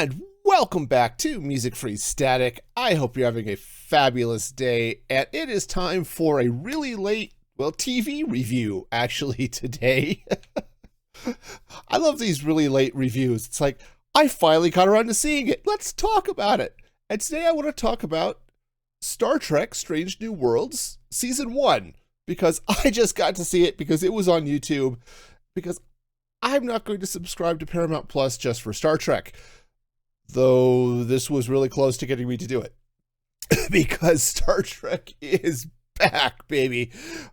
And welcome back to Music Free Static. I hope you're having a fabulous day, and it is time for a really late, TV review, actually, today. I love these really late reviews. It's like, I finally got around to seeing it. Let's talk about it. And today I want to talk about Star Trek Strange New Worlds Season 1, because I just got to see it because it was on YouTube, because I'm not going to subscribe to Paramount Plus just for Star Trek. Though this was really close to getting me to do it. Because Star Trek is back, baby.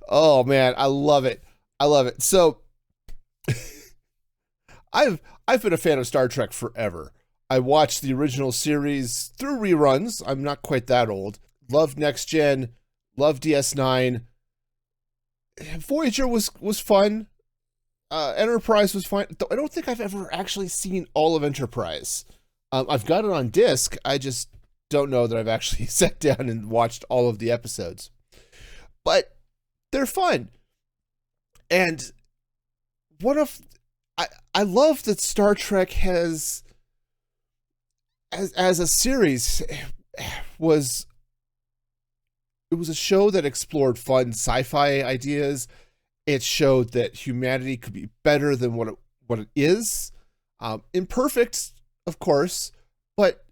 Oh man, I love it. I love it. So I've been a fan of Star Trek forever. I watched the original series through reruns. I'm not quite that old. Loved Next Gen, loved DS9. Voyager was fun. Enterprise was fun. Though I don't think I've ever actually seen all of Enterprise. I've got it on disc. I just don't know that I've actually sat down and watched all of the episodes. But they're fun. And I love that Star Trek has, as a series, it was a show that explored fun sci-fi ideas. It showed that humanity could be better than what it is. Imperfect, of course, but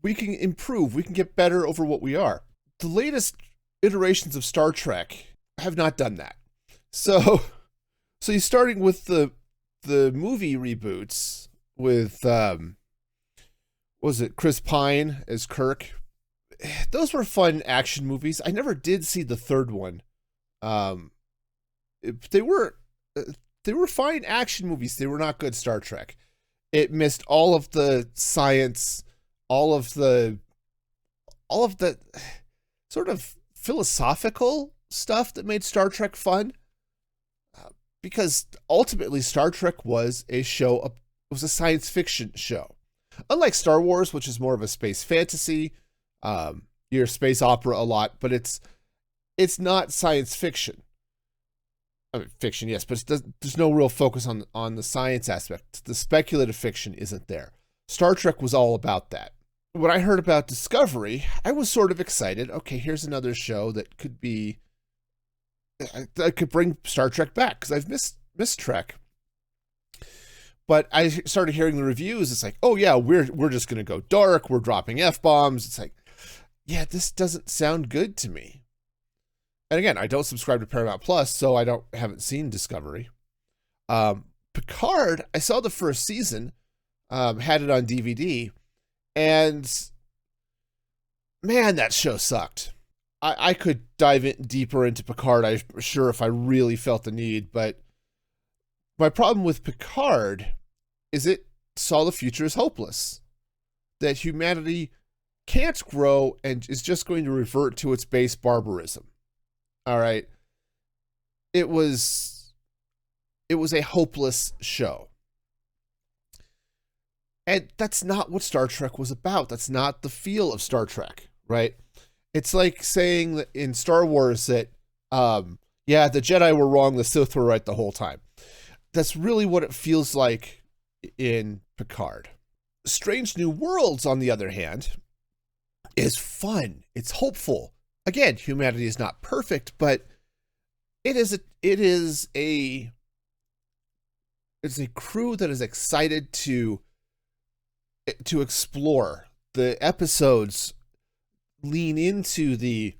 we can improve. We can get better over what we are. The latest iterations of Star Trek have not done that. So you're starting with the movie reboots with was it Chris Pine as Kirk? Those were fun action movies. I never did see the third one. They were fine action movies. They were not good Star Trek. It missed all of the science, all of the sort of philosophical stuff that made Star Trek fun. Because ultimately Star Trek was a science fiction show. Unlike Star Wars, which is more of a space fantasy, your space opera a lot, but it's not science fiction. I mean, fiction, yes, but there's no real focus on the science aspect. The speculative fiction isn't there. Star Trek was all about that. When I heard about Discovery, I was sort of excited. Okay, here's another show that could bring Star Trek back, because I've missed Trek. But I started hearing the reviews. It's like, oh yeah, we're just gonna go dark. We're dropping F-bombs. It's like, yeah, this doesn't sound good to me. And again, I don't subscribe to Paramount Plus, so I haven't seen Discovery. Picard, I saw the first season, had it on DVD, and man, that show sucked. I could dive in deeper into Picard, I'm sure, if I really felt the need, but my problem with Picard is it saw the future as hopeless. That humanity can't grow and is just going to revert to its base barbarism. All right. It was a hopeless show. And that's not what Star Trek was about. That's not the feel of Star Trek, right? It's like saying that in Star Wars that, yeah, the Jedi were wrong, the Sith were right the whole time. That's really what it feels like in Picard. Strange New Worlds, on the other hand, is fun. It's hopeful. Again, humanity is not perfect, but it's a crew that is excited to explore. The episodes lean into the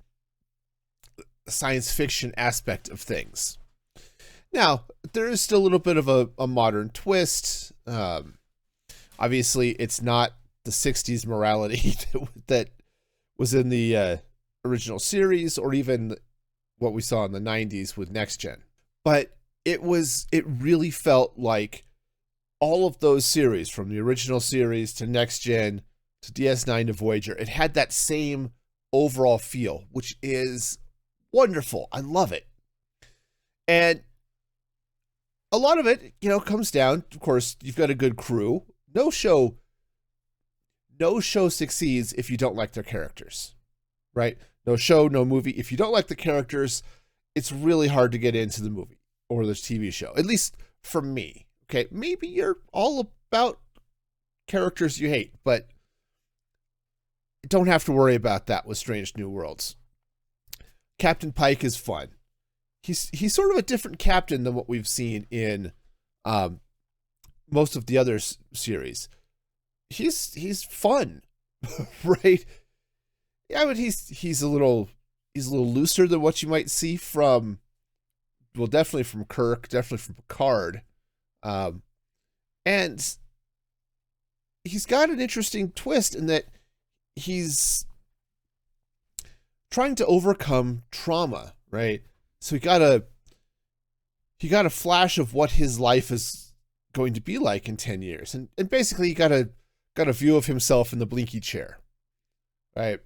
science fiction aspect of things. Now, there is still a little bit of a modern twist. Obviously, it's not the 60s morality that was in the original series, or even what we saw in the 90s with Next Gen. But it really felt like all of those series, from the original series to Next Gen to DS9 to Voyager, it had that same overall feel, which is wonderful. I love it. And a lot of it, comes down, of course, you've got a good crew. No show succeeds if you don't like their characters, right? No show, no movie. If you don't like the characters, it's really hard to get into the movie or the TV show, at least for me. Okay, maybe you're all about characters you hate, but don't have to worry about that with Strange New Worlds. Captain Pike is fun. He's sort of a different captain than what we've seen in most of the other series. He's fun, right? Yeah, but he's a little looser than what you might see from, well, definitely from Kirk, definitely from Picard, and he's got an interesting twist in that he's trying to overcome trauma, right? So he got a flash of what his life is going to be like in 10 years. And basically he got a view of himself in the blinky chair, right?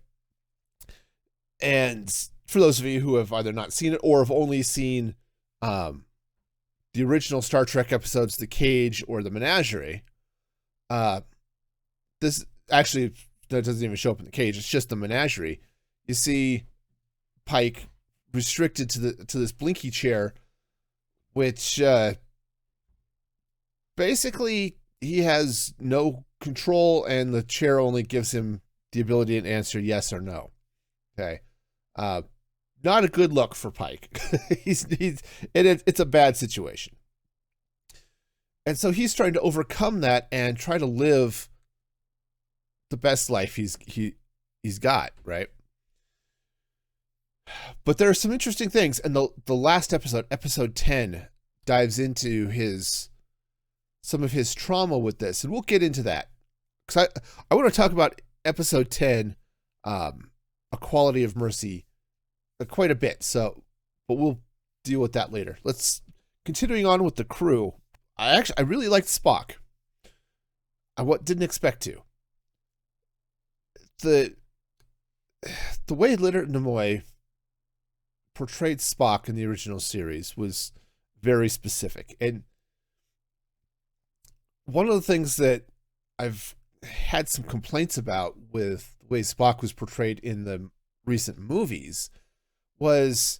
And for those of you who have either not seen it or have only seen the original Star Trek episodes, The Cage or The Menagerie, this actually, that doesn't even show up in The Cage. It's just The Menagerie. You see Pike restricted to this blinky chair, which basically he has no control, and the chair only gives him the ability to answer yes or no. Okay, not a good look for Pike. It's a bad situation, and so he's trying to overcome that and try to live the best life he's got, right? But there are some interesting things, and the last episode, episode 10, dives into some of his trauma with this, and we'll get into that because I want to talk about episode 10, A Quality of Mercy, quite a bit. So, but we'll deal with that later. Continuing on with the crew. I really liked Spock. I didn't expect to. The way Leonard Nimoy portrayed Spock in the original series was very specific. And one of the things that I've had some complaints about with the way Spock was portrayed in the recent movies was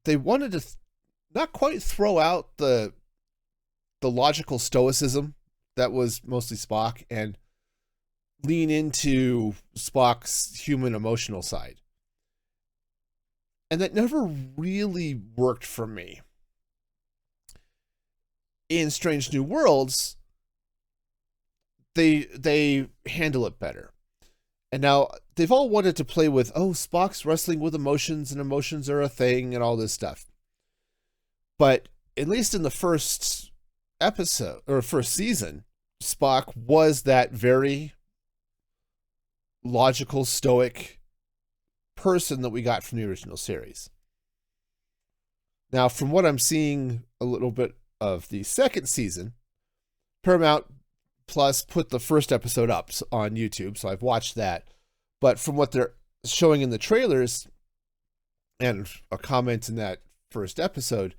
they wanted to not quite throw out the logical stoicism that was mostly Spock and lean into Spock's human emotional side. And that never really worked for me. In Strange New Worlds, they handle it better. And now they've all wanted to play with, Spock's wrestling with emotions and emotions are a thing and all this stuff. But at least in the first episode or first season, Spock was that very logical, stoic person that we got from the original series. Now, from what I'm seeing a little bit of the second season, Paramount Plus put the first episode up on YouTube, so I've watched that. But from what they're showing in the trailers and a comment in that first episode,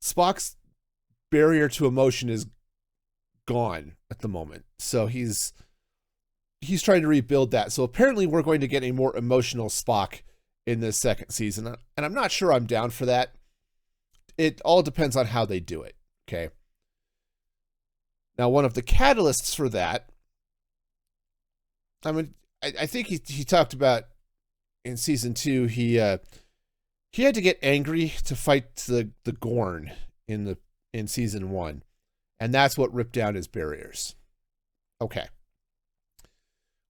Spock's barrier to emotion is gone at the moment. So he's trying to rebuild that. So apparently we're going to get a more emotional Spock in this second season. And I'm not sure I'm down for that. It all depends on how they do it. Okay. Now, one of the catalysts for that, I mean, I think he talked about in season 2, he had to get angry to fight the Gorn in season 1. And that's what ripped down his barriers. Okay.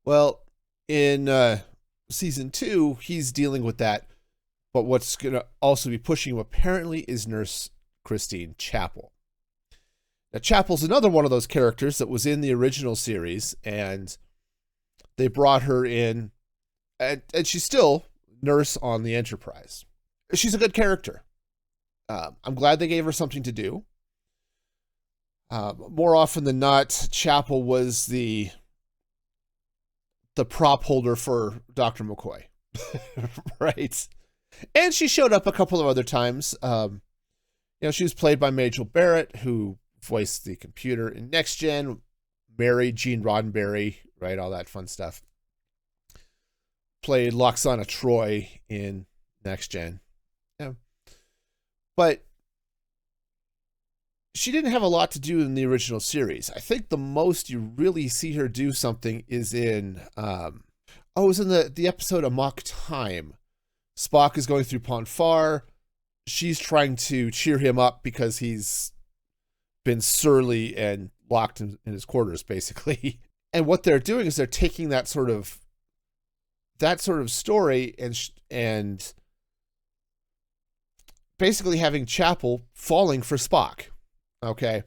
Well, in season 2, he's dealing with that. But what's going to also be pushing him apparently is Nurse Christine Chapel. Now, Chapel's another one of those characters that was in the original series, and they brought her in, and she's still nurse on the Enterprise. She's a good character. I'm glad they gave her something to do. More often than not, Chapel was the prop holder for Dr. McCoy, right? And she showed up a couple of other times. She was played by Majel Barrett, who voiced the computer in Next Gen, married Gene Roddenberry, right? All that fun stuff. Played Loxana Troy in Next Gen. Yeah. But she didn't have a lot to do in the original series. I think the most you really see her do something is in, it was in the episode Amok Time. Spock is going through Pon farr. She's trying to cheer him up because he's been surly and locked in his quarters, basically. And what they're doing is they're taking that sort of story and basically having Chapel falling for Spock. Okay.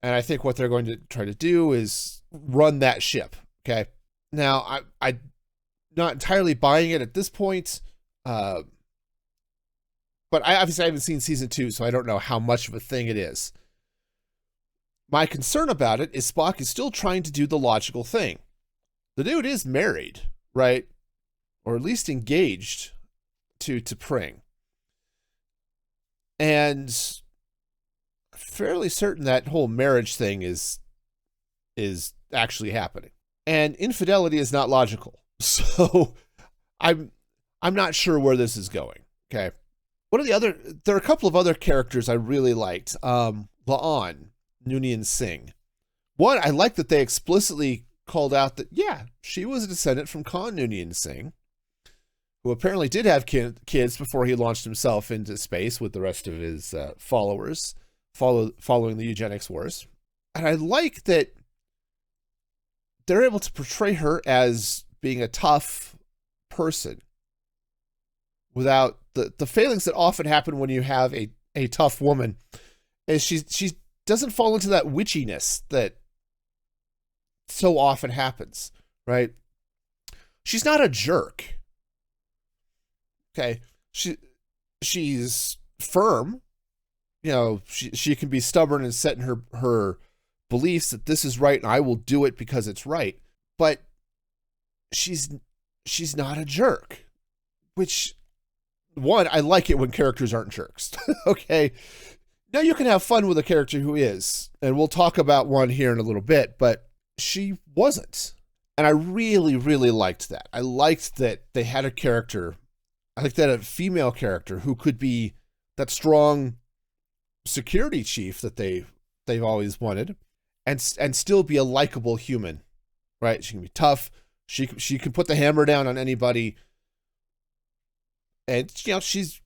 And I think what they're going to try to do is run that ship. Okay. Now, I'm not entirely buying it at this point. But I haven't seen season 2, so I don't know how much of a thing it is. My concern about it is Spock is still trying to do the logical thing. The dude is married, right? Or at least engaged to Pring. And fairly certain that whole marriage thing is actually happening. And infidelity is not logical. So I'm not sure where this is going. Okay. There are a couple of other characters I really liked. La'an, Noonien-Singh. One, I like that they explicitly called out that, yeah, she was a descendant from Khan Noonien-Singh, who apparently did have kids before he launched himself into space with the rest of his followers, following the eugenics wars. And I like that they're able to portray her as being a tough person without the failings that often happen when you have a tough woman. Is she doesn't fall into that witchiness that so often happens, right? She's not a jerk. Okay. She's firm. You know, she can be stubborn and set in her beliefs that this is right and I will do it because it's right. But she's not a jerk, which, one, I like it when characters aren't jerks. Okay. Now you can have fun with a character who is, and we'll talk about one here in a little bit, but she wasn't. And I really, really liked that. I liked that they had a character, I like that a female character who could be that strong security chief that they've always wanted, and still be a likable human, right? She can be tough. She can put the hammer down on anybody. And, you know, she's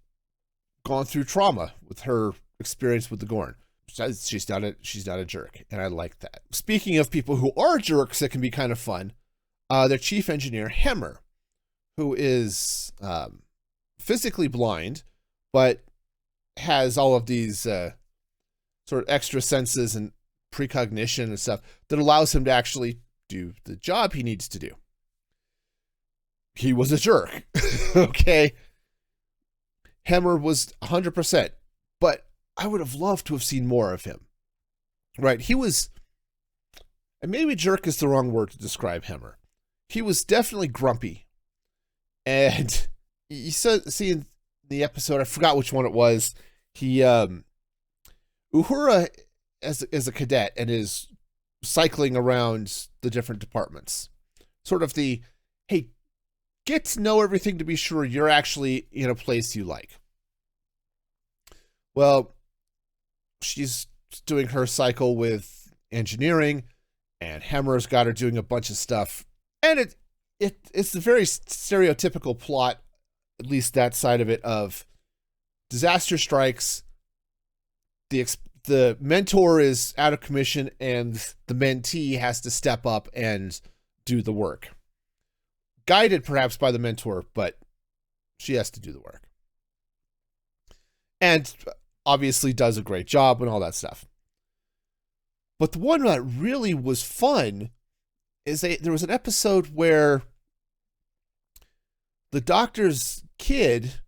gone through trauma with her experience with the Gorn. She's not a jerk, and I like that. Speaking of people who are jerks that can be kind of fun, their chief engineer, Hemmer, who is physically blind, but has all of these sort of extra senses and precognition and stuff that allows him to actually do the job he needs to do. He was a jerk. Okay. Hemmer was 100%, but I would have loved to have seen more of him. Right? He was, and maybe jerk is the wrong word to describe Hemmer. He was definitely grumpy. And you see in the episode, I forgot which one it was, Uhura as a cadet and is cycling around the different departments. Sort of the, hey, get to know everything to be sure you're actually in a place you like. Well, she's doing her cycle with engineering, and Hemmer's got her doing a bunch of stuff. And it's the very stereotypical plot, at least that side of it, of disaster strikes, the mentor is out of commission, and the mentee has to step up and do the work. Guided perhaps by the mentor, but she has to do the work. And obviously does a great job and all that stuff. But the one that really was fun is there was an episode where the doctor's kid,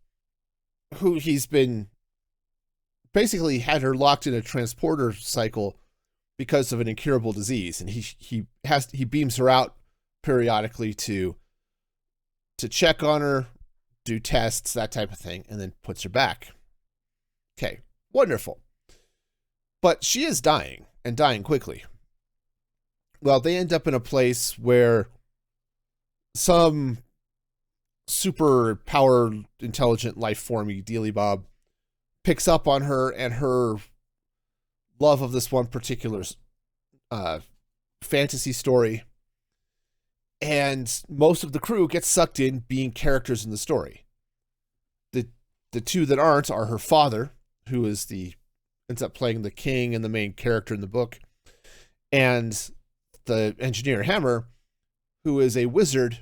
who he's been basically had her locked in a transporter cycle because of an incurable disease, and he beams her out periodically to check on her, do tests, that type of thing, and then puts her back. Okay, wonderful. But she is dying, and dying quickly. Well, they end up in a place where some super power intelligent life formy dealy bob picks up on her, and her love of this one particular fantasy story. And most of the crew gets sucked in being characters in the story. The two that aren't are her father, who ends up playing the king and the main character in the book, and the engineer Hammer, who is a wizard,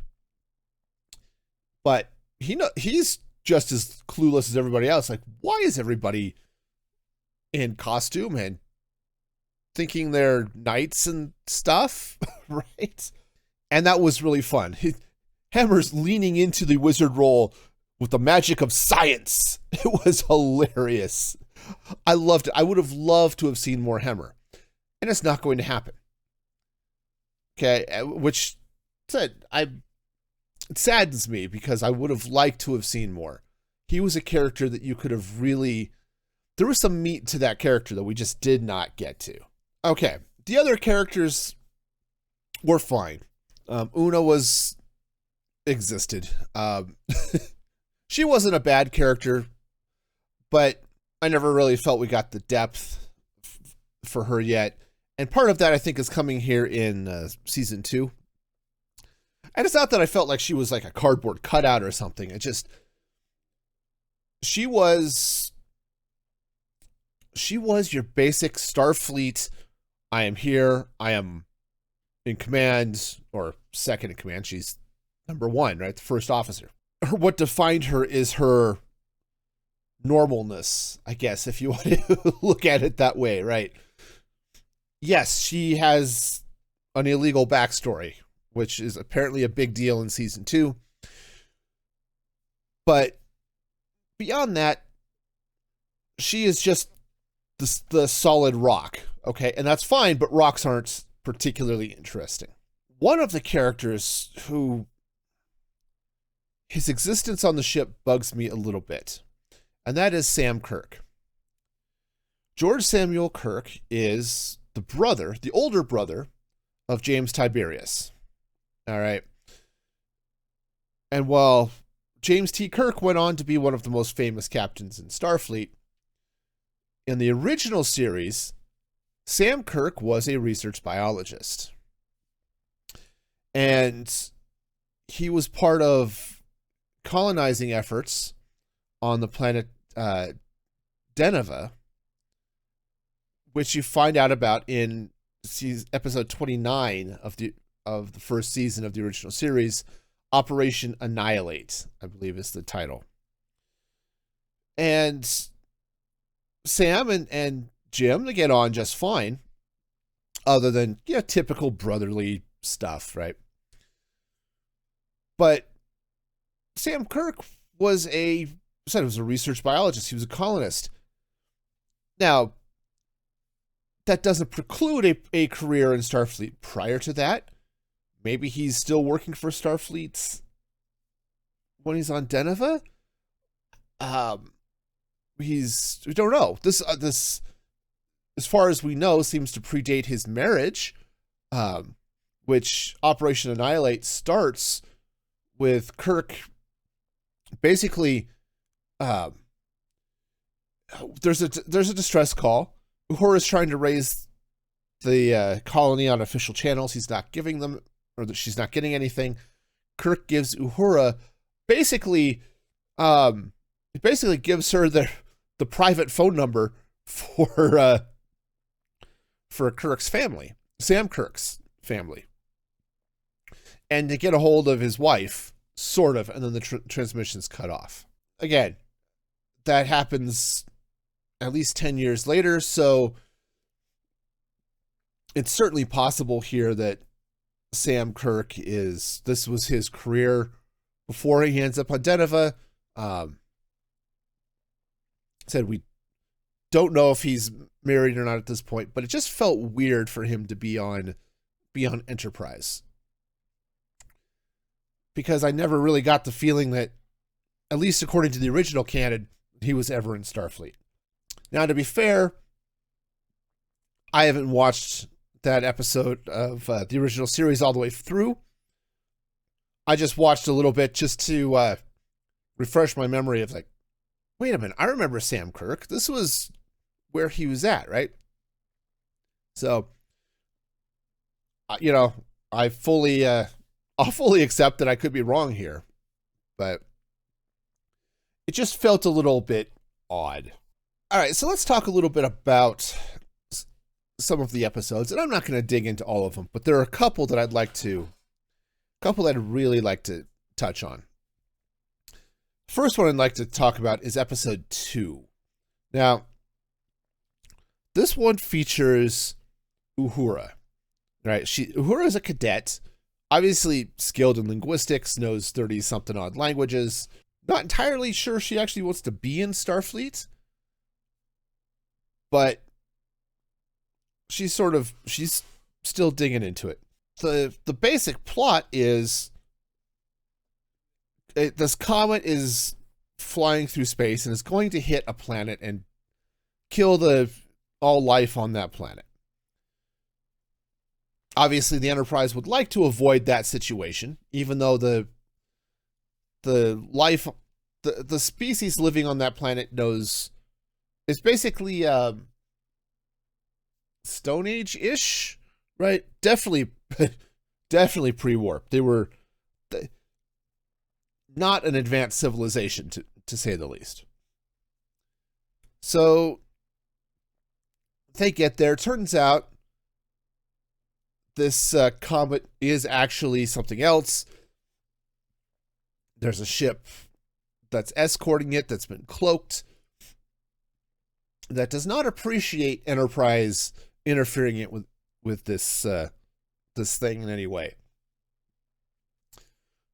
but he's just as clueless as everybody else. Like, why is everybody in costume and thinking they're knights and stuff, right? And that was really fun. Hammer's leaning into the wizard role with the magic of science. It was hilarious. I loved it. I would have loved to have seen more Hammer. And it's not going to happen. Okay, which said, it saddens me because I would have liked to have seen more. He was a character that you could have really... There was some meat to that character that we just did not get to. Okay, the other characters were fine. Una existed. She wasn't a bad character, but I never really felt we got the depth for her yet. And part of that, I think, is coming here in season 2. And it's not that I felt like she was like a cardboard cutout or something. It just... She was your basic Starfleet. I am here. I am in command, or second in command. She's number 1, right? The first officer. What defined her is her normalness, I guess, if you want to look at it that way, right? Yes, she has an illegal backstory, which is apparently a big deal in season 2. But beyond that, she is just the solid rock, okay? And that's fine, but rocks aren't particularly interesting. One of the characters who... his existence on the ship bugs me a little bit, and that is Sam Kirk. George Samuel Kirk is the older brother of James Tiberius. All right. And while James T. Kirk went on to be one of the most famous captains in Starfleet, in the original series, Sam Kirk was a research biologist. And he was part of colonizing efforts on the planet Deneva, which you find out about in episode 29 of the first season of the original series. Operation Annihilate, I believe, is the title. And Sam and Jim, they get on just fine, other than typical brotherly stuff, right? But Sam Kirk was a research biologist. He was a colonist. Now, that doesn't preclude a career in Starfleet prior to that. Maybe he's still working for Starfleet when he's on Deneva. We don't know. This, as far as we know, seems to predate his marriage, which Operation Annihilate starts with Kirk. Basically, there's a distress call. Uhura is trying to raise the colony on official channels. He's not giving them, or that she's not getting anything. Kirk gives Uhura basically gives her the private phone number for Kirk's family, Sam Kirk's family, and to get a hold of his wife, sort of, and then the transmission's cut off. Again, that happens at least 10 years later, so it's certainly possible here that Sam Kirk this was his career before he ends up on Deneva. Said we don't know if he's married or not at this point, but it just felt weird for him to be on Enterprise, because I never really got the feeling that, at least according to the original canon, he was ever in Starfleet. Now, to be fair, I haven't watched that episode of the original series all the way through. I just watched a little bit just to refresh my memory of, like, wait a minute, I remember Sam Kirk. This was where he was at, right? So, you know, I'll fully accept that I could be wrong here, but it just felt a little bit odd. All right, so let's talk a little bit about some of the episodes, and I'm not going to dig into all of them, but there are a couple that I'd really like to touch on. First one I'd like to talk about is episode 2. Now, this one features Uhura. Right? Uhura is a cadet, obviously skilled in linguistics, knows 30-something odd languages. Not entirely sure she actually wants to be in Starfleet, but she's still digging into it. The basic plot is this comet is flying through space and is going to hit a planet and kill all life on that planet. Obviously, the Enterprise would like to avoid that situation, even though the species living on that planet knows it's basically Stone Age-ish, right? Definitely pre-warp. They were not an advanced civilization, to say the least. So they get there. Turns out this comet is actually something else. There's a ship that's escorting it that's been cloaked that does not appreciate Enterprise interfering it with this thing in any way.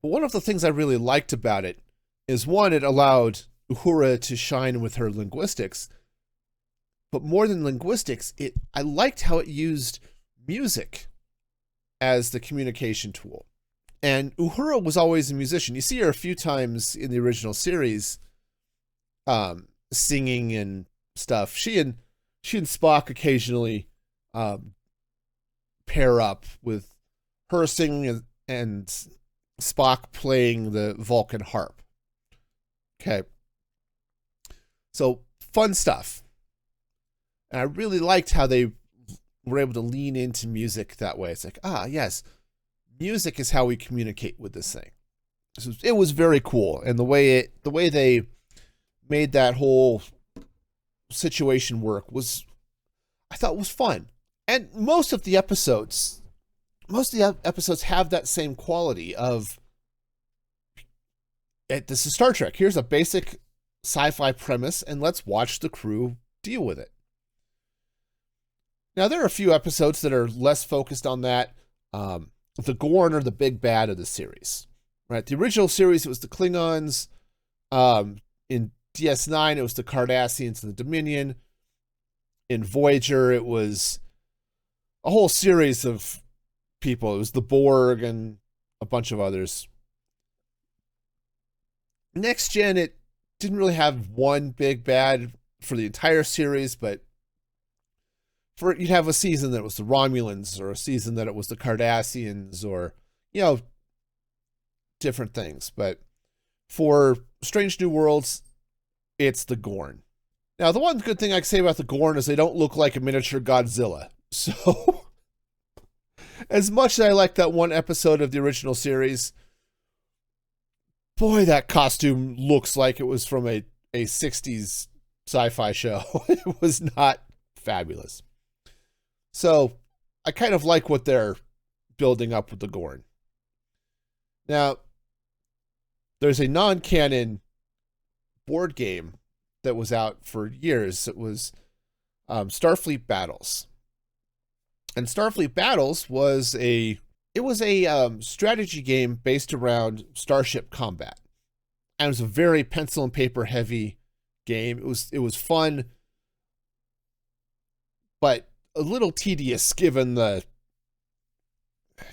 But one of the things I really liked about it is, one, it allowed Uhura to shine with her linguistics. But more than linguistics, I liked how it used music as the communication tool. And Uhura was always a musician. You see her a few times in the original series, singing and stuff. She and Spock occasionally pair up with her singing and Spock playing the Vulcan harp. Okay. So fun stuff. And I really liked how they were able to lean into music that way. It's like, yes, music is how we communicate with this thing. So it was very cool. And the way they made that whole situation work I thought was fun. And most of the episodes have that same quality of, this is Star Trek. Here's a basic sci-fi premise, and let's watch the crew deal with it. Now, there are a few episodes that are less focused on that. The Gorn are the big bad of the series, right? The original series, it was the Klingons. In DS9, it was the Cardassians and the Dominion. In Voyager, it was a whole series of people. It was the Borg and a bunch of others. Next Gen, it didn't really have one big bad for the entire series, but you'd have a season that it was the Romulans, or a season that it was the Cardassians, or, different things. But for Strange New Worlds, it's the Gorn. Now, the one good thing I can say about the Gorn is they don't look like a miniature Godzilla. So, as much as I like that one episode of the original series, boy, that costume looks like it was from a 60s sci-fi show. It was not fabulous. So, I kind of like what they're building up with the Gorn. Now, there's a non-canon board game that was out for years. It was Starfleet Battles. And Starfleet Battles was a strategy game based around starship combat. And it was a very pencil and paper heavy game. It was fun, but a little tedious given the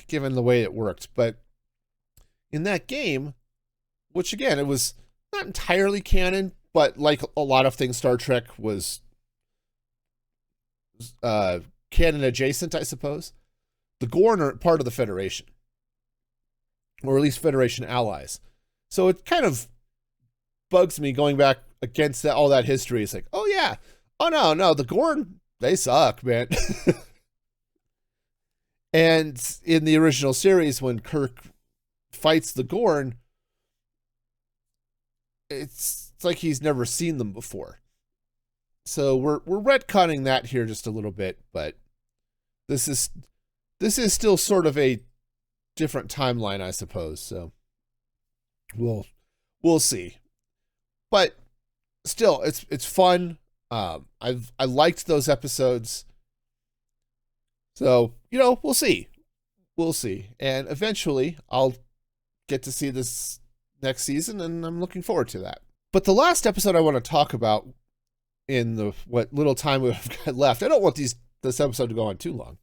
way it worked. But in that game, which again, it was not entirely canon, but like a lot of things, Star Trek was canon adjacent, I suppose. The Gorn are part of the Federation, or at least Federation allies. So it kind of bugs me going back against all that history. It's like, oh yeah, oh no, the Gorn, they suck, man. And in the original series, when Kirk fights the Gorn, it's like he's never seen them before. So we're retconning that here just a little bit, but this is still sort of a different timeline, I suppose. So we'll see. But still, it's fun. I liked those episodes. So, we'll see. We'll see. And eventually I'll get to see this next season, and I'm looking forward to that. But the last episode I want to talk about in the what little time we've got left, I don't want this episode to go on too long.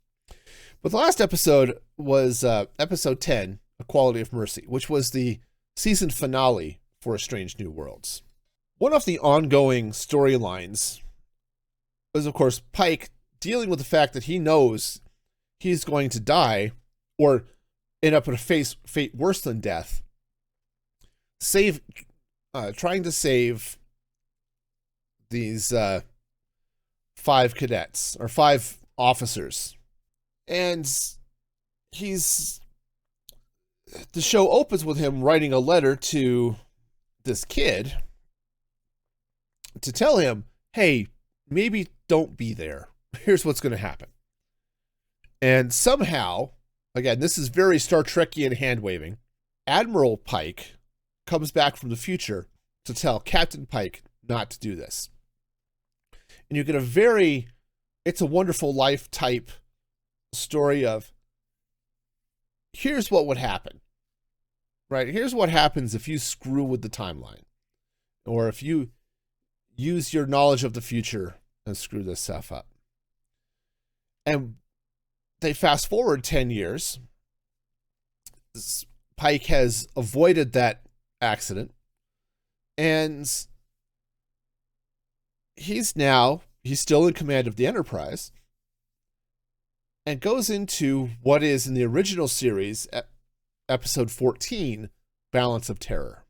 But the last episode was episode 10, A Quality of Mercy, which was the season finale for A Strange New Worlds. One of the ongoing storylines is, of course, Pike dealing with the fact that he knows he's going to die or end up with a fate worse than death, trying to save these 5 cadets or 5 officers. And the show opens with him writing a letter to this kid to tell him, hey, maybe don't be there. Here's what's going to happen. And somehow, again, this is very Star Trekian hand-waving, Admiral Pike comes back from the future to tell Captain Pike not to do this. And you get a very It's a Wonderful Life type story of, here's what would happen, right? Here's what happens if you screw with the timeline, or if you use your knowledge of the future and screw this stuff up. And they fast forward 10 years. Pike has avoided that accident, and he's still in command of the Enterprise, and goes into what is in the original series, episode 14, Balance of Terror.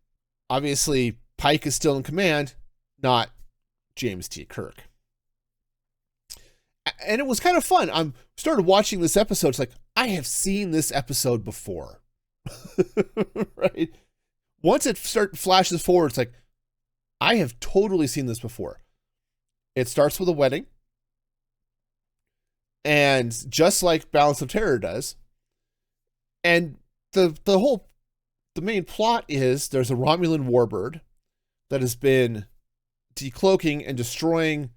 Obviously, Pike is still in command, not James T. Kirk. And it was kind of fun. I started watching this episode. It's like, I have seen this episode before. Right? Once it flashes forward, it's like, I have totally seen this before. It starts with a wedding. And just like Balance of Terror does. And the main plot is there's a Romulan warbird that has been decloaking and destroying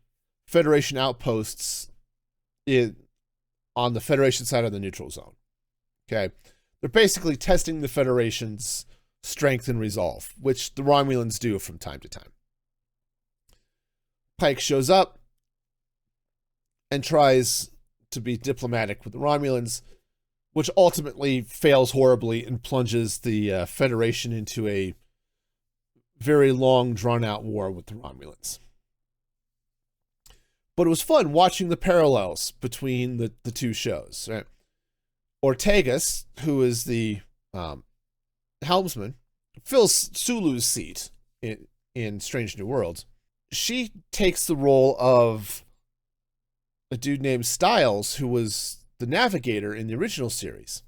Federation outposts on the Federation side of the neutral zone. Okay. They're basically testing the Federation's strength and resolve, which the Romulans do from time to time. Pike shows up and tries to be diplomatic with the Romulans, which ultimately fails horribly and plunges the Federation into a very long, drawn-out war with the Romulans. But it was fun watching the parallels between the two shows. Right? Ortegas, who is the helmsman, fills Sulu's seat in Strange New Worlds. She takes the role of a dude named Styles, who was the navigator in the original series,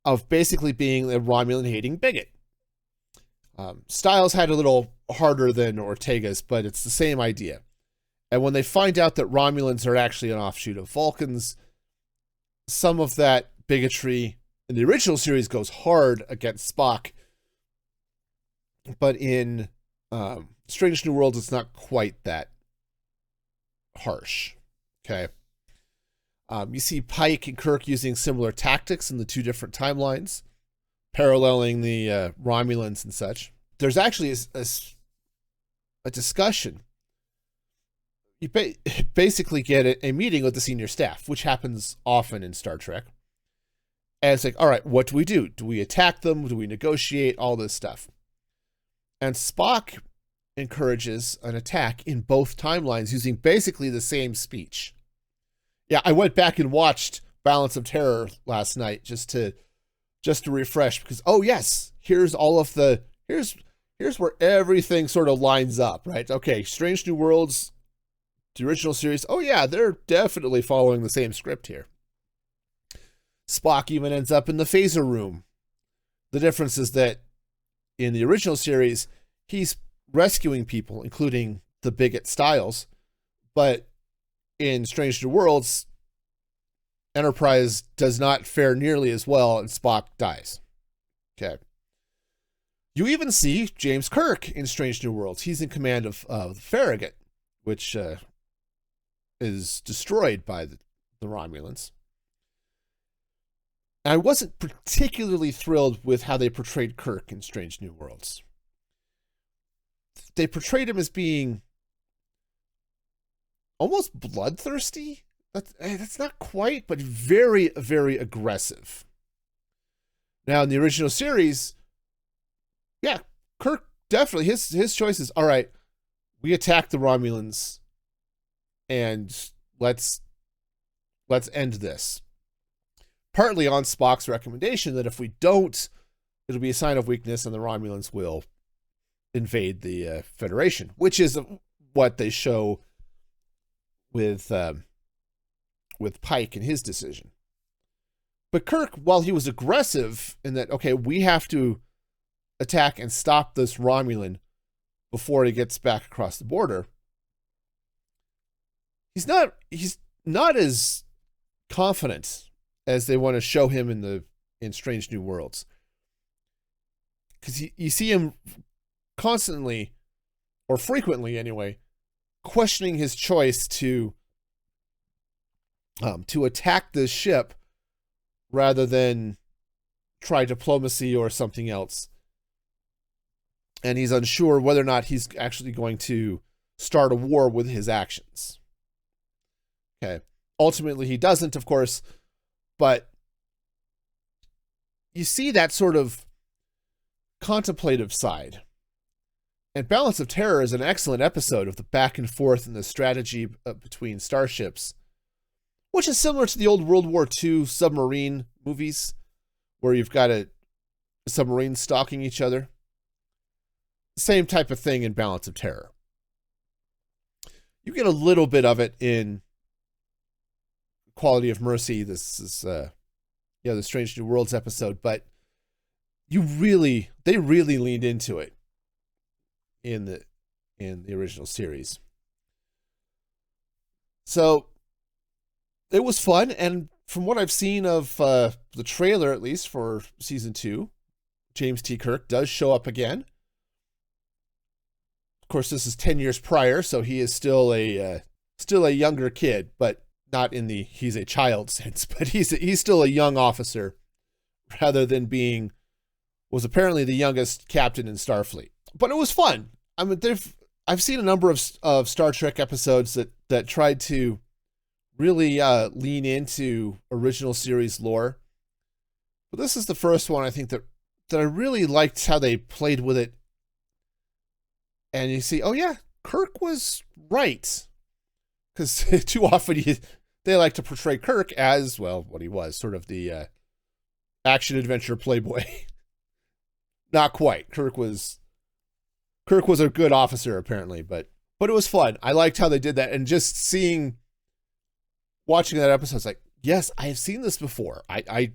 of basically being a Romulan-hating bigot. Styles had a little harder than Ortega's, but it's the same idea. And when they find out that Romulans are actually an offshoot of Vulcans, some of that bigotry in the original series goes hard against Spock. But in Strange New Worlds, it's not quite that harsh. Okay. You see Pike and Kirk using similar tactics in the two different timelines, paralleling the Romulans and such. There's actually a discussion. You basically get a meeting with the senior staff, which happens often in Star Trek. And it's like, all right, what do we do? Do we attack them? Do we negotiate? All this stuff. And Spock encourages an attack in both timelines using basically the same speech. Yeah, I went back and watched Balance of Terror last night just to refresh, because, oh yes, here's where everything sort of lines up, right? Okay, Strange New Worlds, the original series, oh yeah, they're definitely following the same script here. Spock even ends up in the phaser room. The difference is that in the original series, he's rescuing people, including the bigot Styles. But in Strange New Worlds, Enterprise does not fare nearly as well, and Spock dies. Okay. You even see James Kirk in Strange New Worlds. He's in command of Farragut, which is destroyed by the Romulans. I wasn't particularly thrilled with how they portrayed Kirk in Strange New Worlds. They portrayed him as being almost bloodthirsty. That's not quite, but very, very aggressive. Now, in the original series, yeah, Kirk definitely, his choice is, all right, we attack the Romulans and let's end this. Partly on Spock's recommendation that if we don't, it'll be a sign of weakness and the Romulans will invade the Federation, which is what they show with Pike and his decision. But Kirk, while he was aggressive in that, okay, we have to attack and stop this Romulan before he gets back across the border, he's not as confident as they want to show him in Strange New Worlds. Because you see him constantly, or frequently anyway, questioning his choice to attack this ship rather than try diplomacy or something else. And he's unsure whether or not he's actually going to start a war with his actions. Okay. Ultimately, he doesn't, of course, but you see that sort of contemplative side. And Balance of Terror is an excellent episode of the back and forth and the strategy between starships, which is similar to the old World War II submarine movies, where you've got a submarine stalking each other. Same type of thing in Balance of Terror. You get a little bit of it in Quality of Mercy. This is the Strange New Worlds episode, but they really leaned into it in the original series. So it was fun, and from what I've seen of the trailer, at least for season 2, James T. Kirk does show up again. Of course, this is 10 years prior, so he is still a younger kid, but not in the he's a child sense. But he's still a young officer, rather than was apparently the youngest captain in Starfleet. But it was fun. I mean, I've seen a number of Star Trek episodes that tried to really lean into original series lore. But this is the first one I think that I really liked how they played with it. And you see, oh yeah, Kirk was right. Because too often they like to portray Kirk as, well, what he was, sort of the action-adventure playboy. Not quite. Kirk was a good officer, apparently, but it was fun. I liked how they did that, and just watching that episode, it's like, yes, I have seen this before. I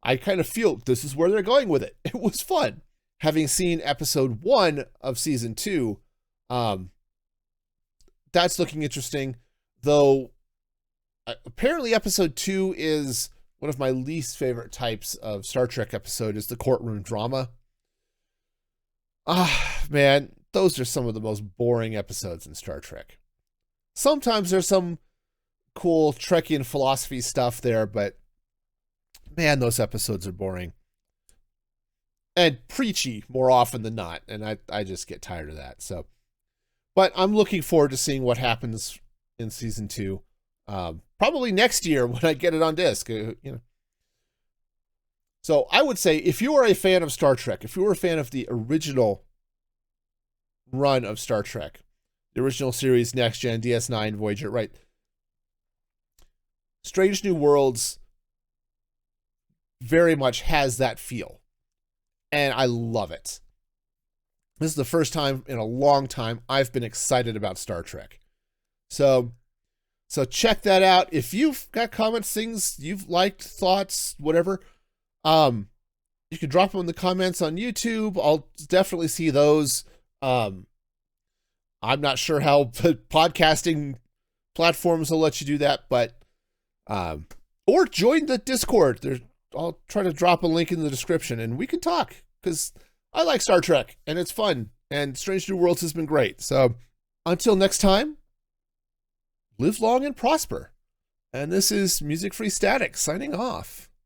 kind of feel this is where they're going with it. It was fun. Having seen episode 1 of season 2, that's looking interesting, though apparently episode 2 is one of my least favorite types of Star Trek episode, is the courtroom drama. Man, those are some of the most boring episodes in Star Trek. Sometimes there's some cool Trekkian philosophy stuff there, but man, those episodes are boring. And preachy more often than not, and I just get tired of that. So, but I'm looking forward to seeing what happens in season 2. Probably next year when I get it on disc. So I would say, if you are a fan of Star Trek, if you were a fan of the original run of Star Trek, the original series, Next Gen, DS9, Voyager, right? Strange New Worlds very much has that feel. And I love it. This is the first time in a long time I've been excited about Star Trek. So So check that out. If you've got comments, things you've liked, thoughts, whatever, you can drop them in the comments on YouTube. I'll definitely see those. I'm not sure how podcasting platforms will let you do that, but or join the Discord. I'll try to drop a link in the description and we can talk, because I like Star Trek and it's fun, and Strange New Worlds has been great. So until next time, live long and prosper. And this is Music Free Static signing off.